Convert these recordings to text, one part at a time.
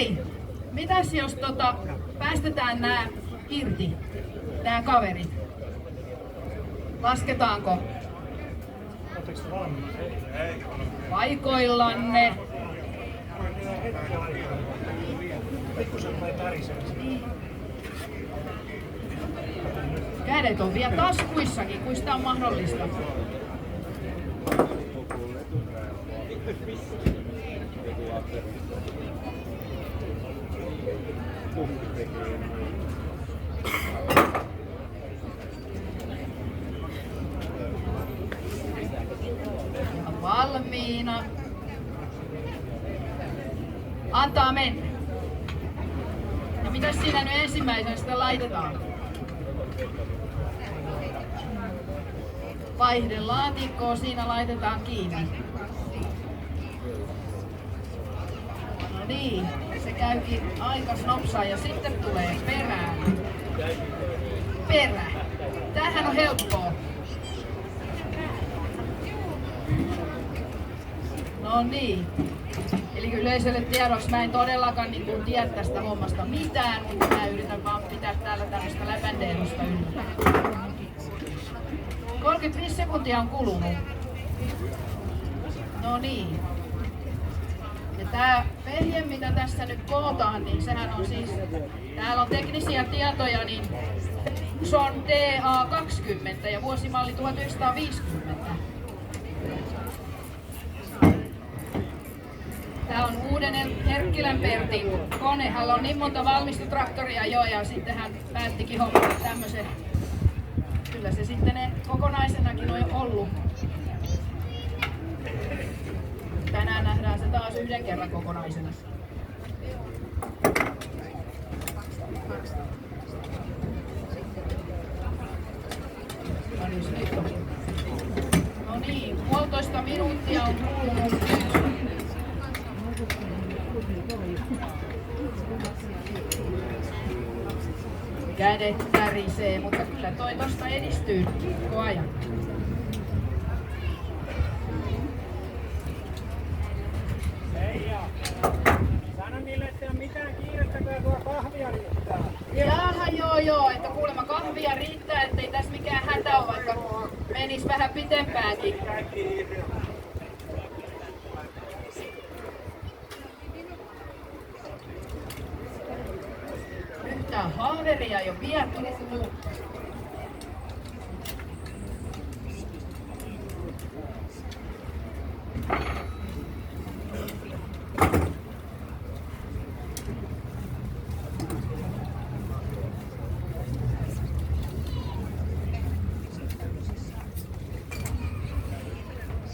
hei, mitäs jos päästetään nää irti, nää kaverit? Lasketaanko? Paikoillanne. Kädet on vielä taskuissakin, kuin sitä on mahdollista. Ja valmiina. Antaa mennä. Ja mitäs siinä nyt ensimmäisenä sitä laitetaan? Vaihdelaatikkoa siinä laitetaan kiinni. No niin, se käykin aika nopsaa ja sitten tulee perään. Perä. Tämähän on helppoa. No niin. Eli yleisölle tiedoksi mä en todellakaan tiedä tästä hommasta mitään, mutta mä yritän vaan pitää täällä tämmöistä läpändeilusta yllä. 35 sekuntia on kulunut. No niin. Ja tää vehje, mitä tässä nyt kootaan, niin sehän on siis, täällä on teknisiä tietoja, niin se on TA20 ja vuosimalli 1950. Tää on uuden Erkkilän Pertin kone. Hän on niin monta valmistutraktoria jo ja sitten hän päättikin hommata tämmösen. Kyllä se sitten ne kokonaisenakin on ollut. Tänään nähdään se taas yhden kerran kokonaisena. No niin, 1,5 minuuttia on kulunut. Kädet tärisee, mutta kyllä toi tosta edistyy koko ajan. Leija, sano niille, ettei ole mitään kiirettä, kun tuo kahvia riittää. Jaha, joo, että kuulemma kahvia riittää, ettei tässä mikään hätä ole, vaikka menis vähän pitempäänkin. Yhtään haaveria jo vielä tullut.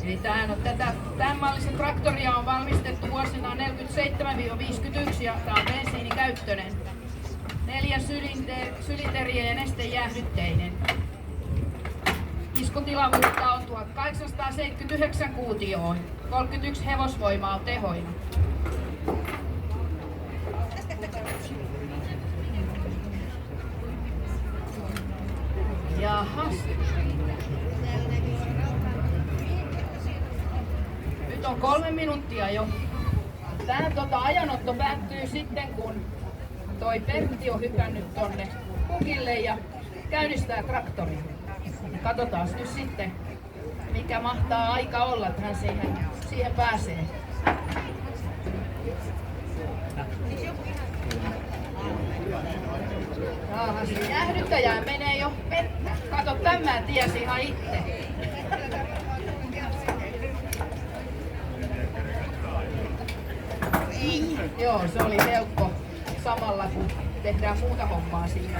Eli tämän mallisen traktoria on valmistettu vuosina 47-51 ja tämä on bensiinikäyttöinen. 4 sylinteriä ja nestejäähdytteinen. Iskutilavuutta on 1879 kuutioon. 31 hevosvoimaa on tehoina. Jahas. Nyt on 3 minuuttia jo. Tää ajanotto päättyy sitten, kun toi Pertti on hypännyt tonne pukille ja käynnistää traktorin. Katsotaan nyt sitten, mikä mahtaa aika olla, että hän siihen pääsee. Jaha, se jäähdyttäjään menee jo vettä. Kato, tämän mä tiesin ihan itse. Joo, se oli helppo samalla kun tehdään muuta hommaa siinä.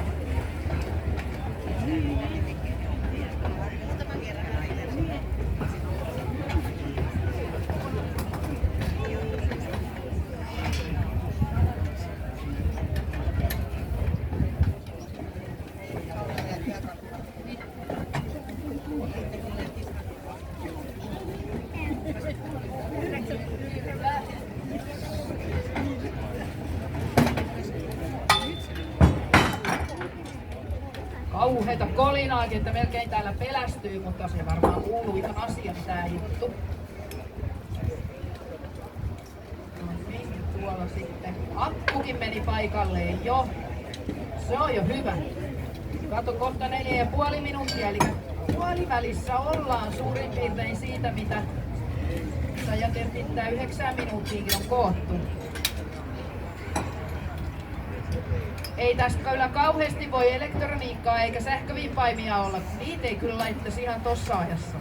Kauheeta kolinaakin, että melkein täällä pelästyy, mutta se varmaan kuuluu ihan asiaan tää juttu. No niin, tuolla sitten. Akkukin meni paikalleen jo. Se on jo hyvä. Kato, kohta 4,5 minuuttia, eli puolivälissä ollaan suurin piirtein siitä, mitä jätettiin 9 minuuttiinkin on koottu. Ei tästä kyllä kauheasti voi elektroniikkaa eikä sähköviipaimia olla. Niitä ei kyllä laittaisi ihan tossa ajassa.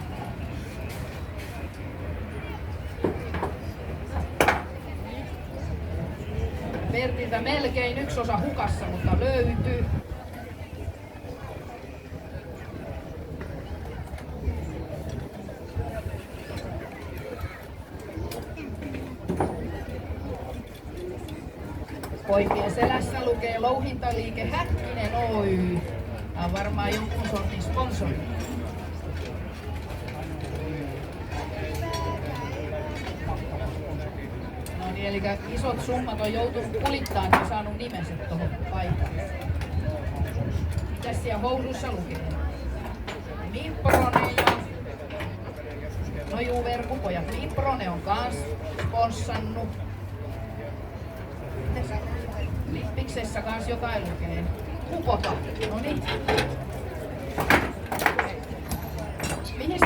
Pertiltä melkein 1 hukassa, mutta löytyy. Poikien selässä lukee Louhintaliike Häkkinen Oy. Tämä on varmaan jonkun sortin sponsori. No niin, eli isot summat on joutunut kulittamaan ja saanut nimensä tuohon paikalle. Mitäs siellä housuissa lukee? Nimprone ja... No juu, verkupojat. Nimprone on kans sponssannut. Lippiksessä kans jotain lukee. Kupota. Noniin. Mihin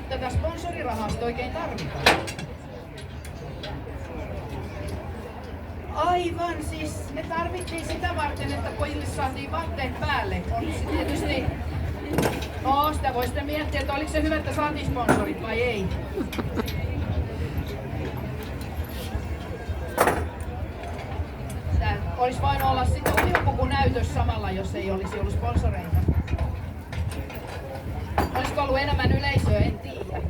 tätä sponsorirahasta oikein tarvitaan? Aivan, siis me tarvittiin sitä varten, että pojille saatiin vaatteet päälle. On se tietysti... No, sitä voi sitten miettiä, että oliko se hyvä, että saatiin sponsorit vai ei. Olisi voinut olla sitten ujupukunäytös samalla, jos ei olisi ollut sponsoreita. Olisiko ollut enemmän yleisöä, en tiedä.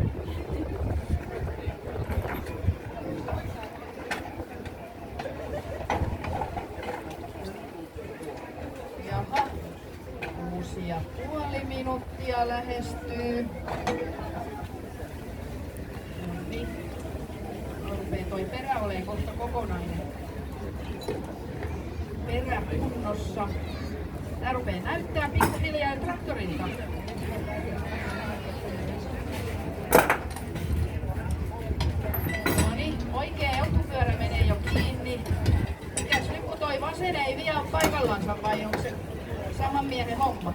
Jaha, 6,5 minuuttia lähestyy. Noniin. Rupee toi perä olee kohta kokonainen. Perä kunnossa. Tää rupee näyttää pikkuhiljaa traktorilta. Noniin, oikea etupyörä menee jo kiinni. Mikäs nyt kun toi vasen ei vielä ole paikallansa vai onko se saman miehen homma?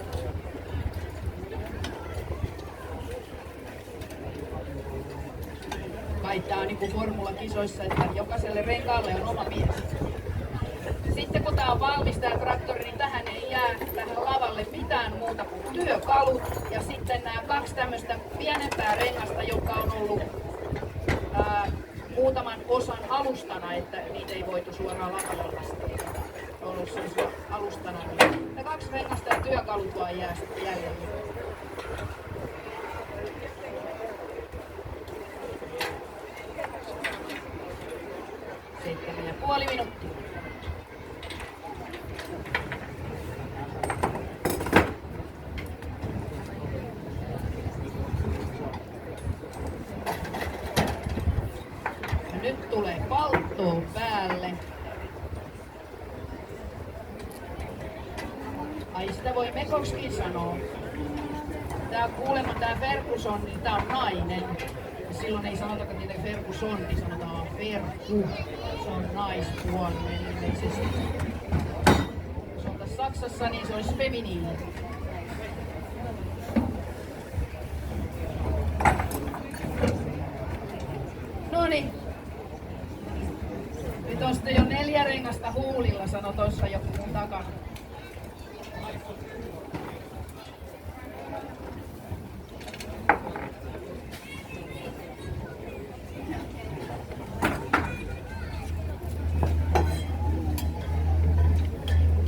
Kai tää on niinku formulakisoissa, että jokaiselle renkaalle on oma mies. Sitten kun tää on valmis tää traktori, niin tähän ei jää tähän lavalle mitään muuta kuin työkalut ja sitten nämä 2 tämmöistä pienempää rengasta, jotka on ollut muutaman osan alustana, että niitä ei voitu suoraan lavalle laskea. On ollut siis alustana. Ja 2 rengasta ja työkalut vaan jää sitten jäljellä. Sitten 4,5 minuuttia. Nyt tulee palttoo päälle. Ai sitä voi Mekoksikin sanoa. Tää kuulemma tää Ferguson, niin tää on nainen. Ja silloin ei sanotakaan niitä Ferguson, niin sanotaan vaan Fergu. Se on naispuolinen ilmeisesti. Jos on tässä Saksassa, niin se olisi feminiini. Noniin. Nyt on sitten jo 4 rengasta huulilla, sano tossa joku mun takana.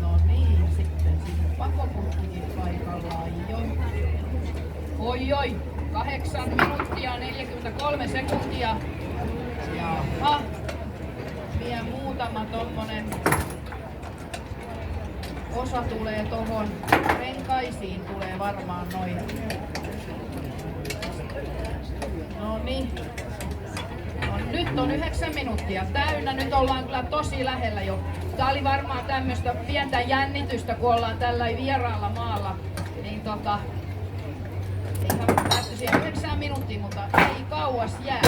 No niin, sitten pakopurkkikin paikallaan jo. Oi, 8 minuuttia 43 sekuntia. Jaha. Vielä muutama tommonen osa tulee tohon renkaisiin, tulee varmaan noin. Noniin. No, nyt on 9 minuuttia täynnä, nyt ollaan kyllä tosi lähellä jo. Tää oli varmaan tämmöstä pientä jännitystä, kun ollaan tällä vieraalla maalla. Niin eihän päästy siihen 9 minuuttiin, mutta ei kauas jää.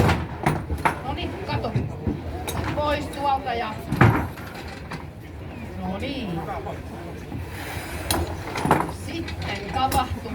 Noniin, kato. Pois tuolta ja Niin. Sitten tapahtui